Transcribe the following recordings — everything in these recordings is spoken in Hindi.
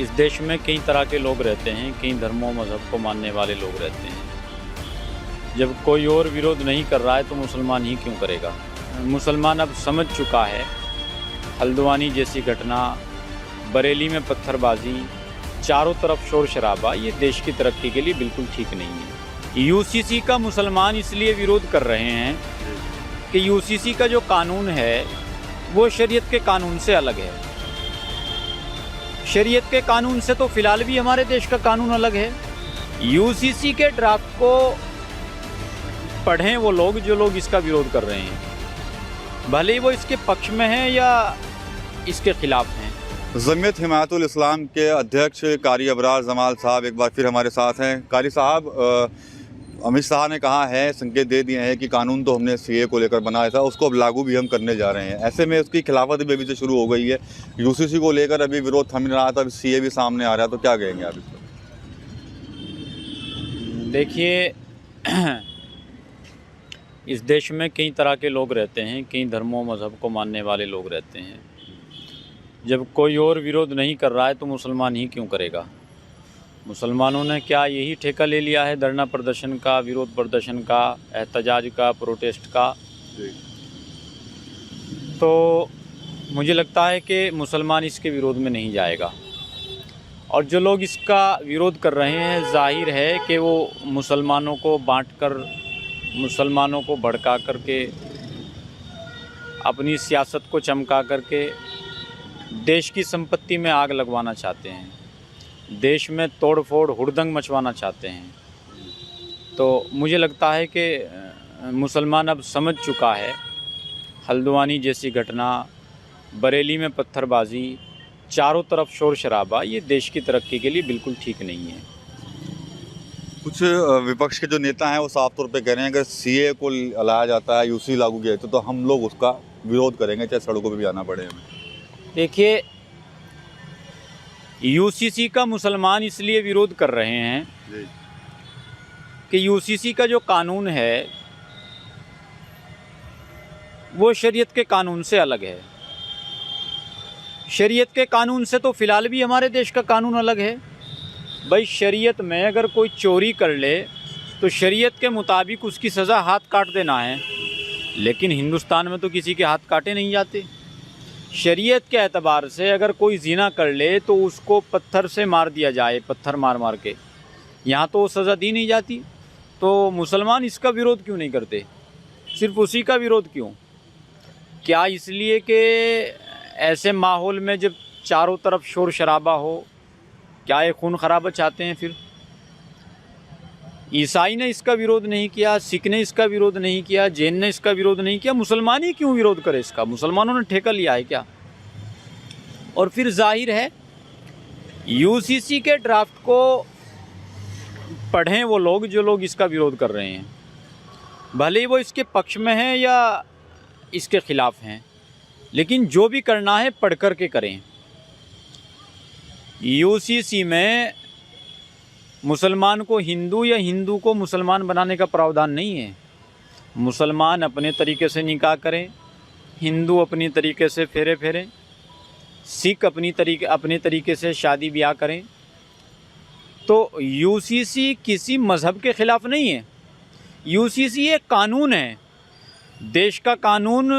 इस देश में कई तरह के लोग रहते हैं, कई धर्मों मज़हब को मानने वाले लोग रहते हैं। जब कोई और विरोध नहीं कर रहा है तो मुसलमान ही क्यों करेगा। मुसलमान अब समझ चुका है, हल्द्वानी जैसी घटना, बरेली में पत्थरबाजी, चारों तरफ शोर शराबा, ये देश की तरक्की के लिए बिल्कुल ठीक नहीं है। यूसीसी का मुसलमान इसलिए विरोध कर रहे हैं कि यूसीसी का जो कानून है वो शरीयत के कानून से अलग है। शरीयत के कानून से तो फिलहाल भी हमारे देश का कानून अलग है। यूसीसी के ड्राफ्ट को पढ़ें वो लोग जो लोग इसका विरोध कर रहे हैं, भले ही वो इसके पक्ष में हैं या इसके खिलाफ हैं। जमीयत हिमायतुल इस्लाम के अध्यक्ष कारी अबरार जमाल साहब एक बार फिर हमारे साथ हैं। कारी साहब, अमित शाह ने कहा है, संकेत दे दिए हैं कि कानून तो हमने सीए को लेकर बनाया था, उसको अब लागू भी हम करने जा रहे हैं। ऐसे में उसकी खिलाफत भी अभी से शुरू हो गई है। यूसीसी को लेकर अभी विरोध थम रहा था, अभी सीए भी सामने आ रहा है, तो क्या कहेंगे आप इस पर? देखिए, इस देश में कई तरह के लोग रहते हैं, कई धर्मों मज़हब को मानने वाले लोग रहते हैं। जब कोई और विरोध नहीं कर रहा है तो मुसलमान ही क्यों करेगा। मुसलमानों ने क्या यही ठेका ले लिया है धरना प्रदर्शन का, विरोध प्रदर्शन का, एहतजाज का, प्रोटेस्ट का? तो मुझे लगता है कि मुसलमान इसके विरोध में नहीं जाएगा। और जो लोग इसका विरोध कर रहे हैं, जाहिर है कि वो मुसलमानों को बांटकर, मुसलमानों को भड़का करके, अपनी सियासत को चमका करके देश की संपत्ति में आग लगवाना चाहते हैं, देश में तोड़-फोड़, हुड़दंग मचवाना चाहते हैं। तो मुझे लगता है कि मुसलमान अब समझ चुका है, हल्द्वानी जैसी घटना, बरेली में पत्थरबाजी, चारों तरफ शोर शराबा, ये देश की तरक्की के लिए बिल्कुल ठीक नहीं है। कुछ विपक्ष के जो नेता हैं वो साफ तौर पे कह रहे हैं अगर सीए को लाया जाता है, यूसी लागू किया जाता है, तो हम लोग उसका विरोध करेंगे, चाहे सड़कों पे भी आना पड़े हमें। देखिए, यूसीसी का मुसलमान इसलिए विरोध कर रहे हैं कि यूसीसी का जो कानून है वो शरीयत के कानून से अलग है। शरीयत के कानून से तो फिलहाल भी हमारे देश का कानून अलग है। भाई, शरीयत में अगर कोई चोरी कर ले तो शरीयत के मुताबिक उसकी सज़ा हाथ काट देना है, लेकिन हिंदुस्तान में तो किसी के हाथ काटे नहीं जाते। शरीयत के एतबार से अगर कोई ज़िना कर ले तो उसको पत्थर से मार दिया जाए, पत्थर मार मार के, यहाँ तो सज़ा दी नहीं जाती। तो मुसलमान इसका विरोध क्यों नहीं करते? सिर्फ उसी का विरोध क्यों? क्या इसलिए कि ऐसे माहौल में जब चारों तरफ शोर शराबा हो, क्या ये खून खराबा चाहते हैं? फिर ईसाई ने इसका विरोध नहीं किया, सिख ने इसका विरोध नहीं किया, जैन ने इसका विरोध नहीं किया, मुसलमान ही क्यों विरोध करे इसका? मुसलमानों ने ठेका लिया है क्या? और फिर जाहिर है, यूसीसी के ड्राफ्ट को पढ़ें वो लोग जो लोग इसका विरोध कर रहे हैं, भले ही वो इसके पक्ष में हैं या इसके खिलाफ हैं, लेकिन जो भी करना है पढ़ कर के करें। यूसीसी में मुसलमान को हिंदू या हिंदू को मुसलमान बनाने का प्रावधान नहीं है। मुसलमान अपने तरीके से निकाह करें, हिंदू अपनी तरीके से फेरे फेरें, सिख अपने तरीके से शादी ब्याह करें। तो यूसीसी किसी मज़हब के ख़िलाफ़ नहीं है। यूसीसी एक कानून है। देश का कानून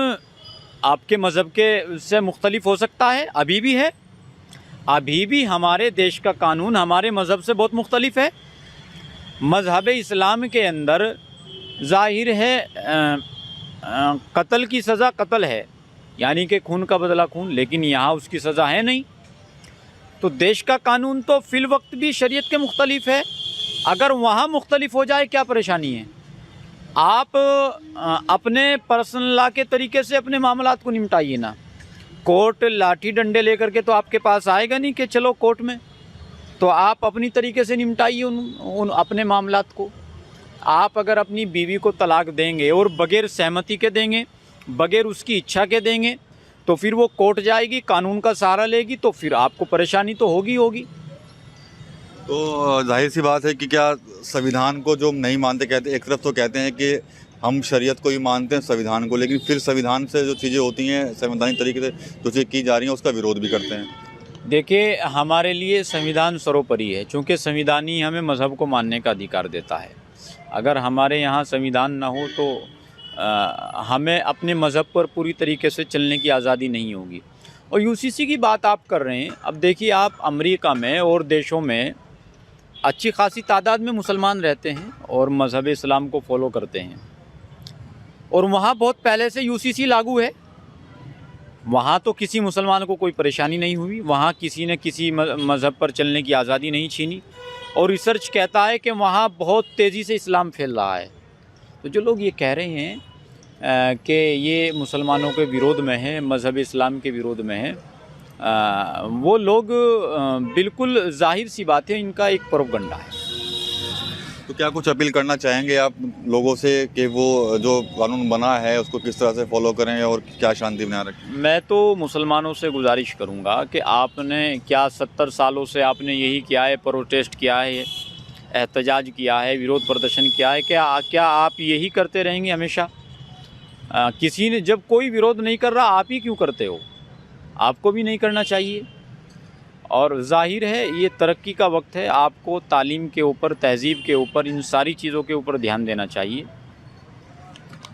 आपके मज़हब के से मुख्तलिफ हो सकता है, अभी भी है। अभी भी हमारे देश का कानून हमारे मज़हब से बहुत मुख्तलिफ है। मज़हब इस्लाम के अंदर ज़ाहिर है कत्ल की सज़ा कत्ल है, यानी कि खून का बदला खून, लेकिन यहाँ उसकी सज़ा है नहीं। तो देश का कानून तो फ़िल वक्त भी शरीयत के मुख्तलिफ है। अगर वहाँ मुख्तलिफ हो जाए क्या परेशानी है? आप अपने पर्सनल लॉ के तरीके से अपने मामलात को निपटाइए ना। कोर्ट लाठी डंडे लेकर के तो आपके पास आएगा नहीं कि चलो कोर्ट में, तो आप अपनी तरीके से निपटाइए उन अपने मामलात को। आप अगर अपनी बीवी को तलाक देंगे और बग़ैर सहमति के देंगे, बग़ैर उसकी इच्छा के देंगे, तो फिर वो कोर्ट जाएगी, कानून का सहारा लेगी, तो फिर आपको परेशानी तो होगी। तो जाहिर सी बात है कि क्या संविधान को जो नहीं मानते, कहते एक तरफ तो कहते हैं कि हम शरीयत को ही मानते हैं, संविधान को, लेकिन फिर संविधान से जो चीज़ें होती हैं, संवैधानिक तरीके से जो चीज़ें की जा रही हैं उसका विरोध भी करते हैं। देखिए, हमारे लिए संविधान सर्वोपरि है, क्योंकि संविधान ही हमें मज़हब को मानने का अधिकार देता है। अगर हमारे यहाँ संविधान ना हो तो हमें अपने मज़हब पर पूरी तरीके से चलने की आज़ादी नहीं होगी। और यूसीसी की बात आप कर रहे हैं, अब देखिए आप अमेरिका में और देशों में अच्छी खासी तादाद में मुसलमान रहते हैं और मज़हब इस्लाम को फॉलो करते हैं, और वहाँ बहुत पहले से यूसीसी लागू है। वहाँ तो किसी मुसलमान को कोई परेशानी नहीं हुई, वहाँ किसी ने किसी मज़हब पर चलने की आज़ादी नहीं छीनी, और रिसर्च कहता है कि वहाँ बहुत तेज़ी से इस्लाम फैल रहा है। तो जो लोग ये कह रहे हैं कि ये मुसलमानों के विरोध में है, मज़हब इस्लाम के विरोध में है, वो लोग बिल्कुल ज़ाहिर सी बात है, इनका एक प्रोपगंडा है। तो क्या कुछ अपील करना चाहेंगे आप लोगों से कि वो जो कानून बना है उसको किस तरह से फॉलो करें और क्या शांति बनाए रखें? मैं तो मुसलमानों से गुजारिश करूंगा कि आपने क्या 70 सालों से आपने यही किया है, प्रोटेस्ट किया है, एहतजाज किया है, विरोध प्रदर्शन किया है, क्या आप यही करते रहेंगे हमेशा? किसी ने जब कोई विरोध नहीं कर रहा, आप ही क्यों करते हो? आपको भी नहीं करना चाहिए। और ज़ाहिर है ये तरक्की का वक्त है, आपको तालीम के ऊपर, तहज़ीब के ऊपर, इन सारी चीज़ों के ऊपर ध्यान देना चाहिए।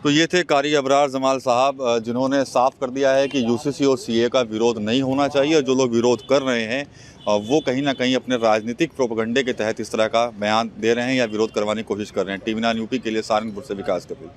तो ये थे कारी अबरार जमाल साहब, जिन्होंने साफ कर दिया है कि यूसीसी और सीए का विरोध नहीं होना चाहिए, और जो लोग विरोध कर रहे हैं वो कहीं ना कहीं अपने राजनीतिक प्रोपेगेंडे के तहत इस तरह का बयान दे रहे हैं या विरोध करवाने की कोशिश कर रहे हैं। TV9 यूपी के लिए सहारनपुर से विकास कपूर।